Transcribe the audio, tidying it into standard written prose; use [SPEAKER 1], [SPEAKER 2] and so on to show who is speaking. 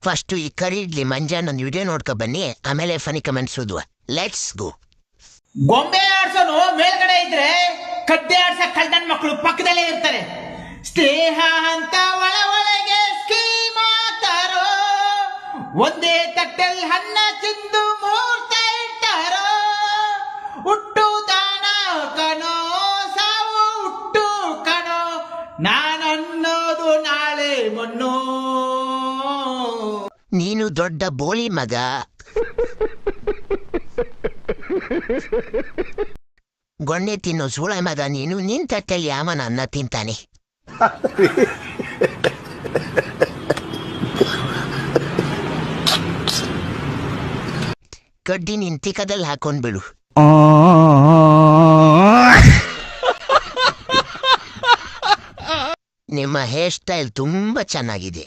[SPEAKER 1] First ಈ ಕರಿ idli ಮಂಜಾನೊಂದು video ನೋಡ್ಕೊ ಬನ್ನಿ, ಆಮೇಲೆ ಫನಿ ಕಮೆಂಟ್ಸ್ ಓದುವ. Let's go.
[SPEAKER 2] ಗೊಂಬೆ ಆಡ್ಸೋನು ಮೇಲ್ಗಡೆ ಇದ್ರೆ ಕಡ್ಡೆ ಆಡ್ಸ ಕಳ್ಳನ್ ಮಕ್ಕಳು ಪಕ್ಕದಲ್ಲೇ ಇರ್ತಾರೆ. ಸ್ನೇಹ ಅಂತ ಒಳಗೆ ಸ್ಕೀಮ್ ಆಗ್ತಾರೋ, ಒಂದೇ ತಟ್ಟೆಲ್ ಅನ್ನ ತಿಂದು ಮೂರ್ತ ಇಟ್ಟಾರೋ. ಹುಟ್ಟು ದಾನ ಕಣೋ, ಸಾವು ಹುಟ್ಟು ಕಣೋ, ನಾನನ್ನೋದು ನಾಳೆ ಮೊನ್ನೋ.
[SPEAKER 1] ನೀನು ದೊಡ್ಡ ಬೋಳಿ ಮಗ. ಗೊಣ್ಣೆ ತಿನ್ನೋ ಸೂಳ ಮಗ ನೀನು. ನಿನ್ ತಟ್ಟೆಯಲ್ಲಿ ಯಾವನ ಅನ್ನ ತಿಂತಾನೆ? ಕಡ್ಡಿ ನಿನ್ ತಿಕ್ಕದಲ್ಲಿ ಹಾಕೊಂಡ್ಬಿಡು. ನಿಮ್ಮ ಹೇರ್ ಸ್ಟೈಲ್ ತುಂಬಾ ಚೆನ್ನಾಗಿದೆ.